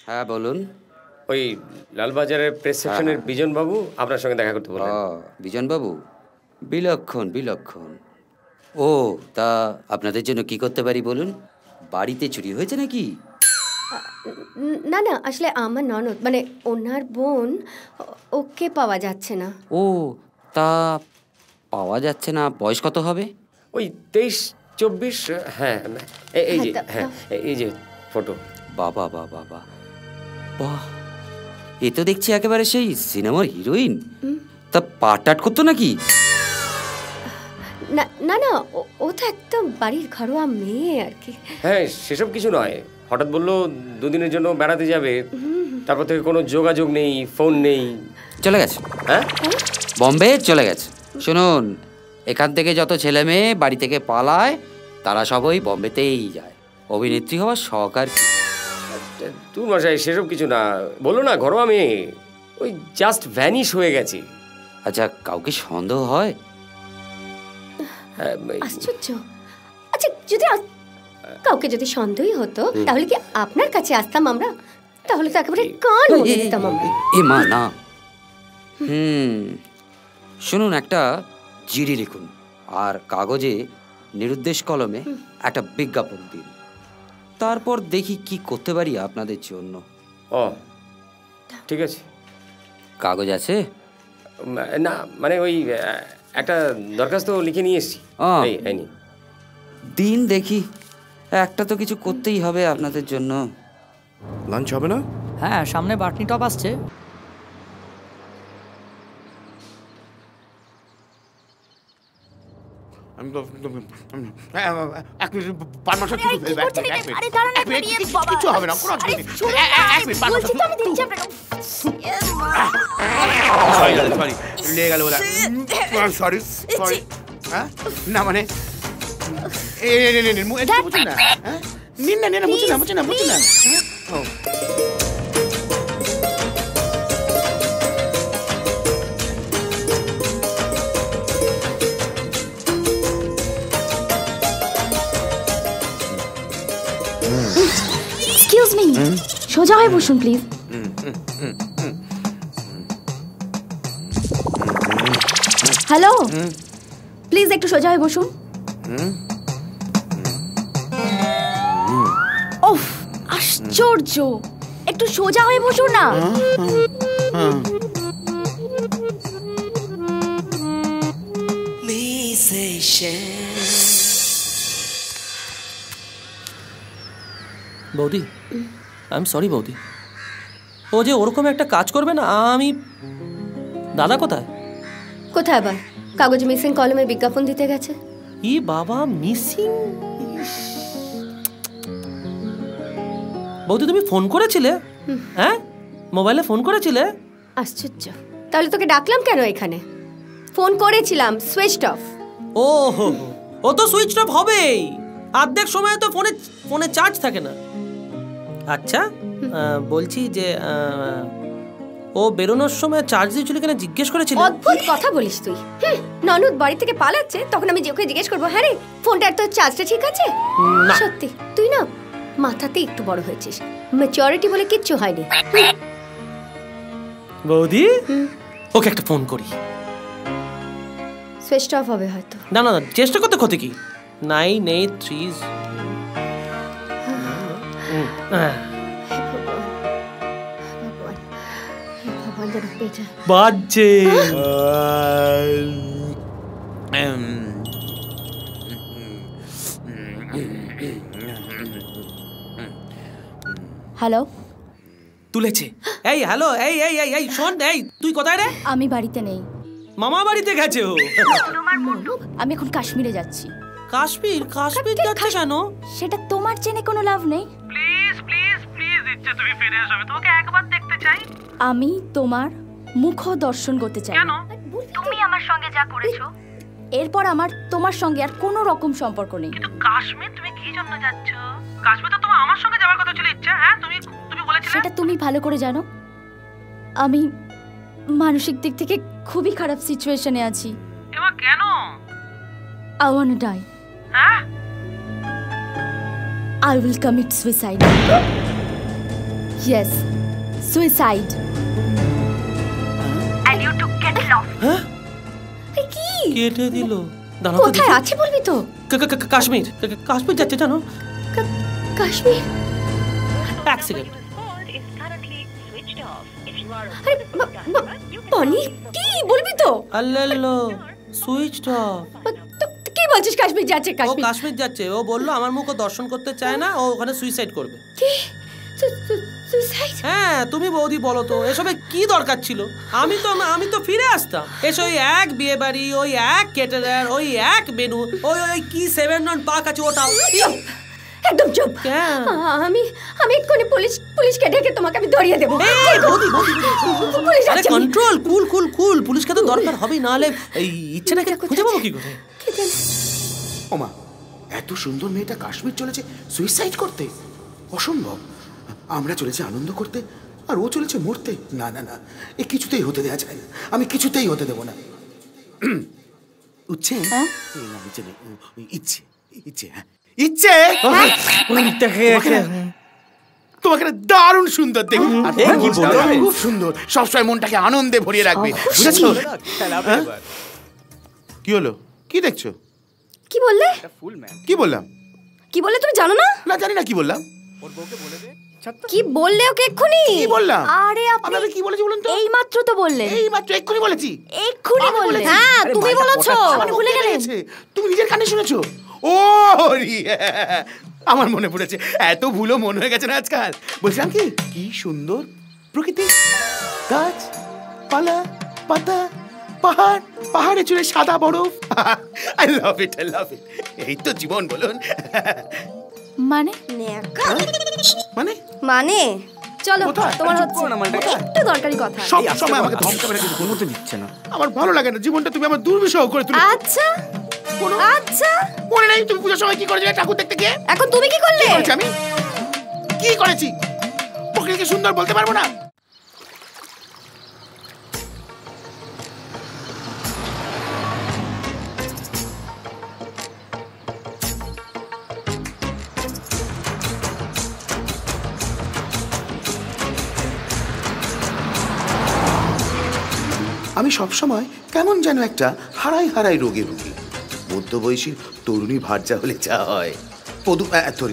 হ্যাঁ বলুন। ওই লালবাজারের প্রেস সেকশনের বিজন বাবু আপনার সঙ্গে দেখা করতে বললেন। বিজন বাবু, বিলক্ষণ বিলক্ষণ। ও তা আপনাদের জন্য কি করতে পারি বলুন? বাড়িতে চুরি হয়েছে নাকি? না না, আসলে আমার ননদ মানে ওনার বোন, ওকে পাওয়া যাচ্ছে না। ও তা পাওয়া যাচ্ছে না, বয়স কত হবে? ওই 23-24। হ্যাঁ এই যে, হ্যাঁ এই যে ফটো। বাবা বাবা বাবা, বাহ, এ তো দেখছি একেবারে সেই সিনেমার হিরোইন। তা পাটাট করতো নাকি? না না না, ও তো একদম বাড়ির ঘরোয়া মেয়ে আর কি। হ্যাঁ সেসব কিছু নয়, হঠাৎ বললো দুদিনের জন্য বেড়াতে যাবে, তারপর থেকে কোনো যোগাযোগ নেই, ফোন নেই। চলে গেছে? হ্যাঁ বম্বে চলে গেছে। শুনুন, এখান থেকে যত ছেলে মেয়ে বাড়ি থেকে পালায় তারা সবই বম্বেতেই যায়। অভিনেত্রী হওয়ার শখ আর কি। তুই মশাই সেসব কিছু না, বললো না ঘরোয়া মেয়ে, ওই জাস্ট ভ্যানিশ হয়ে গেছে। আচ্ছা, কাউকে সন্দেহ হয়? আশ্চর্য। আচ্ছা, যদি কাউকে যদি সন্দেহই হতো তাহলে কি আপনার কাছে আসতাম আমরা? তাহলে তো একেবারে কান বলে দিতাম আমরা। এ মা না। শুনুন, একটা জিডি লিখুন আর কাগজে নিরুদ্দেশ কলমে একটা বিজ্ঞাপন দিন, তারপর দেখি কি করতে পারি আপনাদের জন্য। ও ঠিক আছে। কাগজ আছে? না মানে ওই একটা দরখাস্ত লিখে নিয়ে এসেছি। দিন দেখি, একটা তো কিছু করতেই হবে আপনাদের জন্য। লাঞ্চ হবে না? হ্যাঁ, সামনে বাটনি টপ আসছে। কিছু হবে না, সরি সরি। না মানে বুঝুন না, নিন না, বুঝুন না, বুঝুন না, বুঝুন না। এক্সকিউজ মি, সোজা হয়ে বসুন প্লিজ। হ্যালো, প্লিজ একটু সোজা হয়ে বসুন। ওফ, আশ্চর্য, একটু সোজা হয়ে বসুন না। বৌদি, আই এম সরি বৌদি। ও যে ওরকম একটা কাজ করবে না। আমি দাদা কোথায়? কোথায় আবার? কাগজে মিসিং কলমে বিজ্ঞাপন দিতে গেছে। ই বাবা, মিসিং! বৌদি তুমি ফোন করেছিলে? হ্যাঁ, মোবাইলে ফোন করেছিলে? আশ্চর্য, তাহলে তোকে ডাকলাম কেন এখানে? ফোন করেছিলাম, সুইচড অফ। ও হো, ও তো সুইচড অফ হবেই, অর্ধেক সময় তো ফোনে চার্জ থাকে না। আচ্ছা, বলছি যে ও বেরোনোর সময় চার্জ দিয়েছিল কিনা জিজ্ঞেস করেছিল? অদ্ভুত কথা বলিস তুই। ননদ বাড়ি থেকে পালাচ্ছে, তখন আমি যে ওকে জিজ্ঞেস করবো, হ্যাঁ রে ফোনটার তো চার্জটা ঠিক আছে? সত্যি তুই না মাথাতে একটু বড় হয়েছিস, ম্যাচুরিটি বলে কিচ্ছু হয়নি। বৌদি, ওকে একটা ফোন করি। সুইচড অফ হবে হয়তো। না না, চেষ্টা করতে ক্ষতি কি? 983 বাজছে। হ্যালো, তুলেছে। এই হ্যালো, এই এই এই এই শোন, এই তুই কোথায় রে? আমি বাড়িতে নেই। মামা বাড়িতে গেছে ও। আমি এখন কাশ্মীরে যাচ্ছি। কাশ্মীর? কাশ্মীর যাচ্ছে কেন? সেটা তোমার জেনে কোনো লাভ নেই। প্লিজ প্লিজ প্লিজ, ইচ্ছে তুমি ফিরে আসবে, তোমাকে একবার দেখতে চাই। আমি তোমার মুখ দর্শন করতে চাই। কেন? তুমি আমার সঙ্গে যা করেছো, এরপর আমার তোমার সঙ্গে আর কোনো রকম সম্পর্ক নেই। কিন্তু কাশ্মীর তুমি কি জন্য যাচ্ছ? কাশ্মীর তো তোমার আমার সঙ্গে যাওয়ার কথা ছিল, ইচ্ছা। হ্যাঁ, তুমি বলেছিলে। সেটা তুমি ভালো করে জানো। আমি মানসিক দিক থেকে খুবই খারাপ সিচুয়েশনে আছি। এবার কেন? I wanna die. হ্যাঁ? I will commit suicide. Yes, suicide. কি কেটে দিল। দাঁড়াও তো কোথায় দেখি। আছে বলবি তো? কাশ্মীর কাশ্মীর যাচ্ছে জানো। কাশ্মীর। এক সেকেন্ড। আরে বনি কি বলবি তো? আল্লাহ, সুইচ অফ। কি বলছিস কাশ্মীর যাচ্ছে? ও কাশ্মীর কাশ্মীর যাচ্ছে। ও বললো আমার মুখও দর্শন করতে চায় না, ও ওখানে সুইসাইড করবে। কি? সুইসাইড? হ্যাঁ, তুমি বৌদি বলো তো এসবে কি দরকার ছিল? আমি তো ফিরে আসতাম। এসে ওই এক বিয়ে বাড়ি, ওই এক কেটারার, ওই এক মেনু, ওই কি 7 নন পাক আছে ওটাও। একদম চুপ। কেন? আমি এক্ষুনি পুলিশকে ডেকে তোমাকে আমি ধরিয়ে দেবো। এই বৌদি পুলিশ আরে আসছে। কন্ট্রোল, কুল। পুলিশকে তো দরকার হবেই, না হলে এই ইচ্ছেটাকে খুঁজে পাবো কি করে? কি জানি। ওমা, এত সুন্দর মেয়েটা কাশ্মীর চলেছে সুইসাইড করতে? অসম্ভব। আমরা চলেছি আনন্দ করতে আর ও চলেছে মরতে। না না না, এ কিছুতেই হতে দেওয়া যায় না। আমি কিছুতেই হতে দেবো না। উচ্ছে ইচ্ছে ইচ্ছে হ্যাঁ ইচ্ছে তোমাকে না দারুণ সুন্দর দেখি। খুব সুন্দর, সবসময় মনটাকে আনন্দে ভরিয়ে রাখবে, বুঝেছো? কি হলো? কি দেখছো? কি বললে? কি বললাম? কি বললে তুমি জানো না? না জানি না কি বললাম। কি বললে ওকে এক্ষুনি? কি বললাম? আরে আমি কি বলেছি বলুন তো? এই মাত্র তো বললেন। এই মাত্র এক্ষুনি বলেছি। এক্ষুনি আমি বললেন। বলেছি। হ্যাঁ তুমি বলেছো। আমার ভুলে মুখে গেলেন। লেগেছে। তুমি নিজের কানে শুনেছো? ও আমার মনে পড়েছে। এত ভুলো মন হয়ে গেছে না আজকাল। বলছিলাম কি সুন্দর প্রকৃতি, গাছ পালা, পাতা, পাহাড়ে চুড়ে সাদা বরফ। আই লাভ ইট। এই তো জীবন বলুন। মানে মানে মানে চলো কোথায়? তোমার হচ্ছে একটু দরকারি কথা। সব সময় আমাকে ধমকাবে না, কিন্তু ঘুমোতে দিচ্ছে না। আমার ভালো লাগে না, জীবনটা তুমি আমার দুর্বিষহ করে তুলে। আচ্ছা আচ্ছা, মনে নাই তুমি পুজোর সময় কি করেছিলে ঠাকুর দেখতে গিয়ে? এখন তুমি কি করলে? করেছি আমি? কি করেছি? প্রকৃতিকে সুন্দর বলতে পারবো না? আমি সবসময় কেমন যেন একটা হারাই রোগে ভুগি। মধ্যবয়সী তরুণী ভার্যা হলে যা হয়।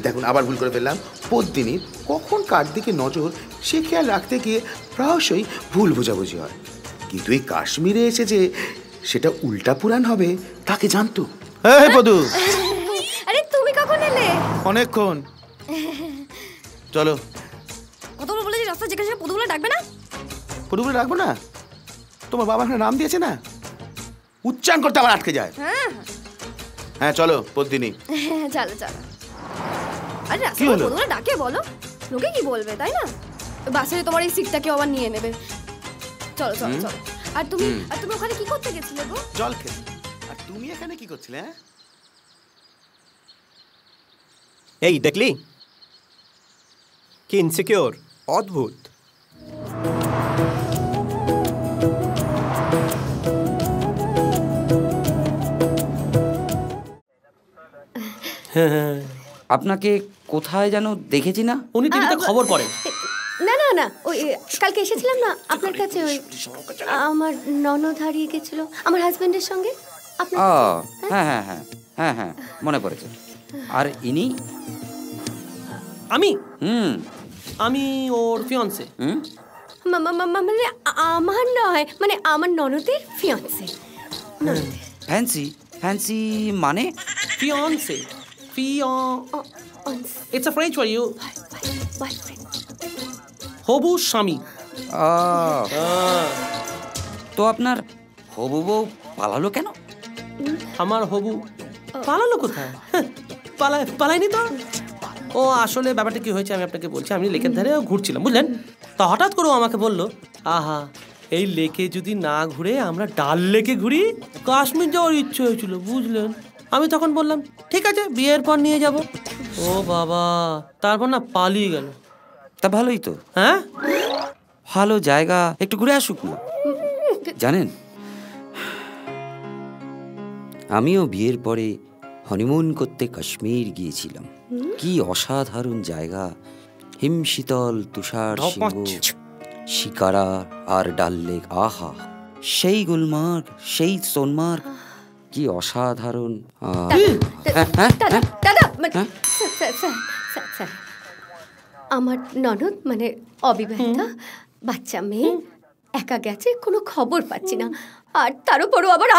দেখুন আবার ভুল করে ফেললাম। পদ্মিনীর কখন কার দিকে নজর সে খেয়াল রাখতে গিয়ে প্রায়শই ভুল বোঝাবুঝি হয়। কিন্তু এই কাশ্মীরে এসে যে সেটা উল্টা পুরাণ হবে তাকে জানতো। পদু, আরে তুমি কখন এলে? অনেকক্ষণ। চলো। কতবার বলেছি রাস্তা যেখানে সেখানে পদুগুলো ডাকবে না। পদু বলে রাখবো না? তোমার বাবা এখানে নাম দিয়েছে না, উচ্চারণ করতে আমার আটকে যায়। হ্যাঁ চলো পদ্মিনী। চলো আরে রাস্তা পদুগুলো ডাকে বলো, লোকে কি বলবে তাই না? বাসে তোমার এই সিটটা কেউ আবার নিয়ে নেবে। চলো আর তুমি ওখানে কি করতে গেছিলে গো? জল খেতে। আর তুমি এখানে কি করছিলে? এই দেখলি কি ইনসিকিউর, অদ্ভুত। আপনাকে কোথায় যেন দেখেছি না? উনি টিভিতে খবর পড়েন। না ওই কালকে এসেছিলাম না আপনার কাছে, ওই আমার ননদ হারিয়ে গেছিল আমার হাজবেন্ডের সঙ্গে। ও হ্যাঁ মনে পড়েছে। আর ইনি? আমি ওর ফিয়ন্সে। মানে আমার নয়, মানে আমার ননদের ফিয়ন্সে। ফ্যান্সি মানে? ফিয়ন্সে। It's a French for you. হবু স্বামী। তো আপনার হবু বউ পালালো কেন? আমার হবু পালালো কোথায়? পালায়নি তো। ও আসলে ব্যাপারটা কি হয়েছে আমি আপনাকে বলছি। আমি লেকের ধারে ঘুরছিলাম, বুঝলেন? তা হঠাৎ করে ও আমাকে বললো, আহা এই লেকে যদি না ঘুরে আমরা ডাল লেকে ঘুরি, কাশ্মীর যাওয়ার ইচ্ছে হয়েছিল, বুঝলেন? আমি তখন বললাম ঠিক আছে, বিয়ের পর নিয়ে যাব। ও বাবা, তারপর না পালিয়ে গেল। তা ভালোই তো। হ্যাঁ, ভালো জায়গা, একটু ঘুরে আসুক না। জানেন, আমিও বিয়ের পরে হনিমুন করতে কাশ্মীর গিয়েছিলাম। কি অসাধারণ জায়গা, হিমশীতল তুষার শিকারা আর ডাল লেক, আহা সেই গুলমার্গ, সেই সোনমার্গ, কি অসাধারণ। দাদা স্যার, আমার ননদ মানে অবিবাহিতা বাচ্চা মেয়ে একা গেছে, কোনো খবর পাচ্ছি না, আর তার উপরও আবার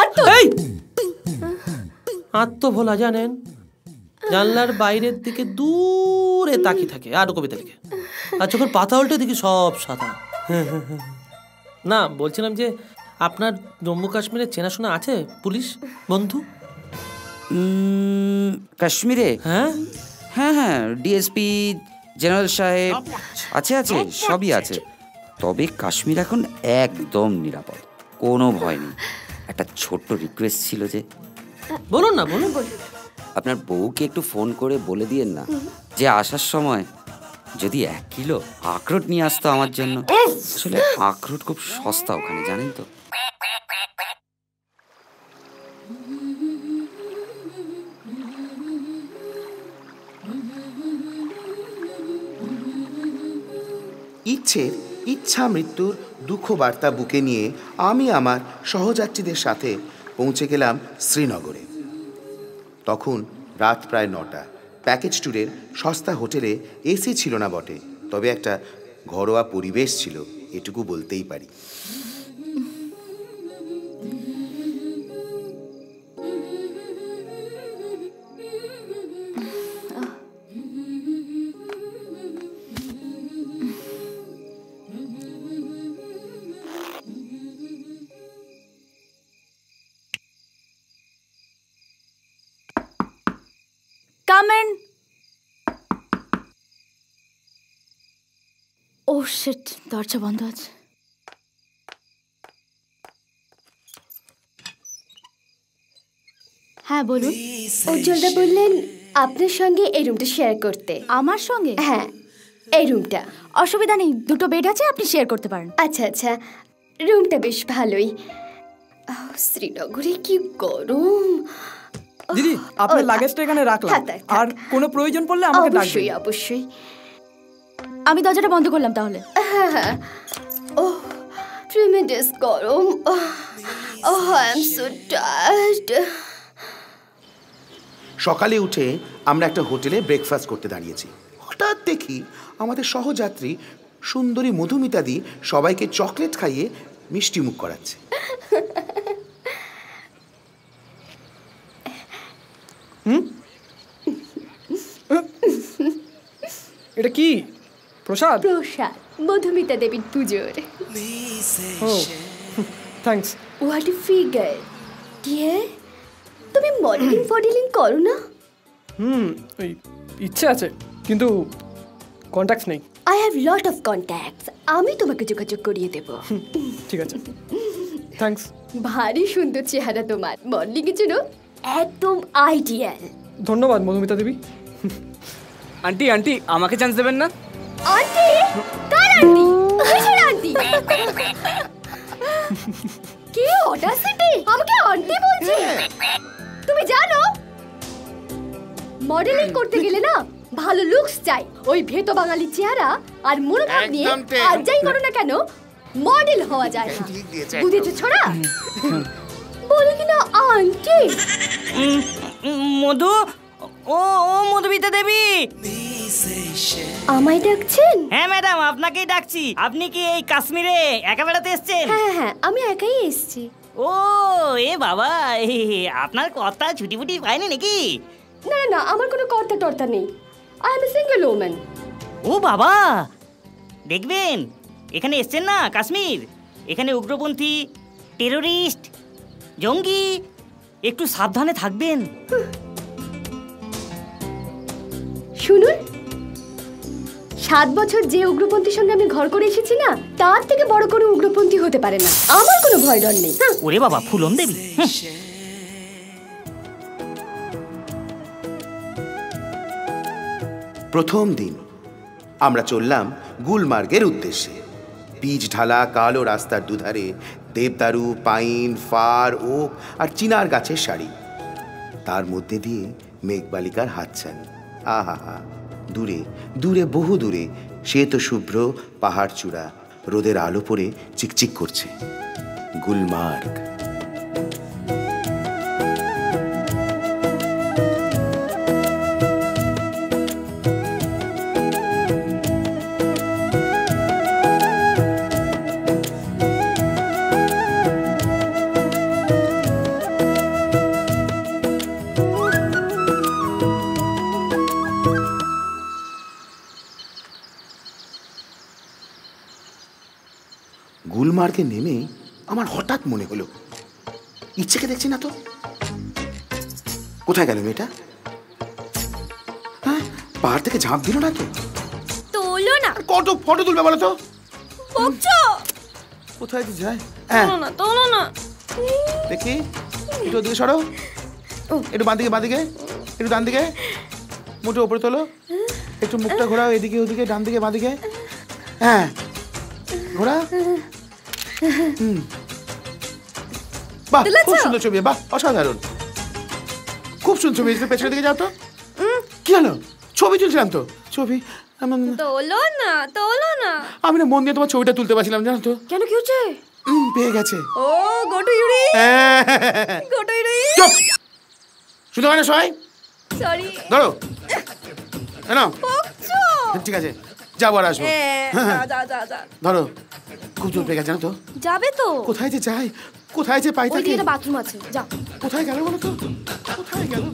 আত্মভোলা জানেন, জানলার বাইরের দিকে দূরে তাকিয়ে থাকে আর কবিতা লিখে, আর যখন পাতা উল্টে দেখি সব সাদা। না, বলছিলাম যে আপনার জম্মু কাশ্মীরে চেনাশোনা আছে পুলিশ বন্ধু? কাশ্মীরে? হ্যাঁ হ্যাঁ হ্যাঁ, ডিএসপি জেনারেল সাহেব আছে, সবই আছে। তবে কাশ্মীর এখন একদম নিরাপদ, কোনো ভয় নেই। একটা ছোট্ট রিকোয়েস্ট ছিল যে, বলুন না, বলুন। আপনার বউকে একটু ফোন করে বলে দিয়েন না যে আসার সময় যদি 1 কিলো আখরোট নিয়ে আসতো আমার জন্য। আসলে আখরোট খুব সস্তা ওখানে, জানেন তো। ইচ্ছা মৃত্যুর দুঃখ বার্তা বুকে নিয়ে আমি আমার সহযাত্রীদের সাথে পৌঁছে গেলাম শ্রীনগরে। তখন রাত প্রায় 9টা। প্যাকেজ ট্যুরের সস্তা হোটেলে এসি ছিল না বটে, তবে একটা ঘরোয়া পরিবেশ ছিল, এটুকু বলতেই পারি। ও শিট, দরজা বন্ধ আছে। হ্যাঁ বলুন। উজ্জ্বলদা বললেন আপনার সঙ্গে এই রুমটা শেয়ার করতে। আমার সঙ্গে? হ্যাঁ, এই রুমটা। অসুবিধা নেই, 2টো বেড আছে, আপনি শেয়ার করতে পারেন। আচ্ছা, রুমটা বেশ ভালোই। শ্রীনগরে কি গরম। দিদি, আপনার লাগেজটা এখানে রাখলাম, আর কোনো প্রয়োজন পড়লে আমাকে ডাকবেন। অবশ্যই। আমি দরজাটা বন্ধ করলাম তাহলে। হ্যাঁ। ওহ, ট্রিমেন্ডাস গরম। ওহ, আই এম সো টায়ার্ড। সকালে উঠে আমরা একটা হোটেলে ব্রেকফাস্ট করতে দাঁড়িয়েছি। হঠাৎ দেখি আমাদের সহযাত্রী সুন্দরী মধুমিতা দি সবাইকে চকলেট খাইয়ে মিষ্টি মুখ করাচ্ছে। এটা কি প্রসাদ? প্রসাদ, মধুমিতা দেবীর পুজোর। Thanks. What a figure dear. তুমি মডেলিং করো না? ওই ইচ্ছে আছে, কিন্তু কন্ট্যাক্টস নেই। I have lot of contacts, আমি তোমাকে যোগাযোগ করিয়ে দেব। ঠিক আছে, থ্যাঙ্কস। ভারী সুন্দর চেহারা তোমার, মডেলিং এর জন্য একদম আইডিয়াল। ধন্যবাদ মধুমিতা দেবী। আন্টি আমাকে চান্স দেবেন না? আন্টি? কার আন্টি? কিসের আন্টি? কি অডাসিটি, আমাকে আন্টি বলছে? তুমি জানো মডেলিং করতে গেলে না ভালো লুকস চাই। ওই ভেতো বাঙালি চেহারা আর মনোভাব নিয়ে আর যাই করো না কেন মডেল হওয়া যায় না, বুঝেছো ছোড়া? বলো কিনা আন্টি। মধু, ও মধুমিতা দেবী, আমায় ডাকছেন? হ্যাঁ ম্যাডাম, আপনাকেই ডাকছি। আপনি কি এই কাশ্মীরে একা বেড়াতে এসেছেন? হ্যাঁ, আমি একাই এসেছি। ও এ বাবা, আপনার কথা ছুটি ফুটি পায়নি নাকি? না, আমার কোনো কর্তা টর্তা নেই। I am a single woman. ও বাবা, দেখবেন এখানে এসছেন না কাশ্মীর, এখানে উগ্রপন্থী, টেরোরিস্ট, জঙ্গি, একটু সাবধানে থাকবেন। শুনুন, 7 বছর যে উগ্রপন্থীর সঙ্গে আমি ঘর করে এসেছি না, তার থেকে বড় কোনো উগ্রপন্থী হতে পারে না। আমার কোনো ভয় ডর নেই। ওরে বাবা, ফুলন দেবী। প্রথম দিন আমরা চললাম গুলমার্গের উদ্দেশ্যে। পিচ ঢালা কালো রাস্তার দুধারে দেবদারু, পাইন, ফার, ওক আর চিনার গাছের সারি, তার মধ্যে দিয়ে মেঘবালিকার হাতছানি। আহা, দূরে দূরে বহু দূরে শ্বেত শুভ্র পাহাড় চূড়া রোদের আলো পড়ে চিকচিক করছে। গুলমার্গ। গুলমার্গে নেমে আমার হঠাৎ মনে হলো, ইচ্ছেকে দেখছি না তো, কোথায় গেল মেয়েটা? হ্যাঁ, পাহাড় থেকে ঝাঁপ দিল না তো? তোলো না। কত ফটো তুলবে বলো তো? বকছো? কোথায় যে যায়? তোলো না। দেখি, একটু ওদিকে সরো, একটু বাঁ দিকে, একটু ডান দিকে, মুঠো উপরে তোলো, একটু মুখটা ঘোরাও এদিকে ওদিকে, ডান দিকে বাঁ দিকে। হ্যাঁ, ঘোরা। বাহ, খুব সুন্দর ছবি, বাহ, অসাধারণ, খুব সুন্দর ছবি। পেছনের দিকে যাও তো। কি হলো? ছবি তুলছিলাম তো, ছবি। তোলো না। আমি না মন দিয়ে তোমার ছবিটা তুলতে পারছিলাম, জানো তো? কেন, কি হচ্ছে? পেয়ে গেছে। ও গোটু ইউরি। Goto Yuri. চুপ, শুনতে পারে না সবাই? সরি। ধরো, নাও। বকছো? ঠিক আছে, যাবো আর আসবো। যা। ধরো, খুব জোর পেয়ে গেছে, জানো তো? যাবে তো? কোথায় যে যাই, কোথায় যে পাই ওই থাকে। দিকে বাথরুম আছে, যা। কোথায় গেল বলো তো? কোথায় গেল?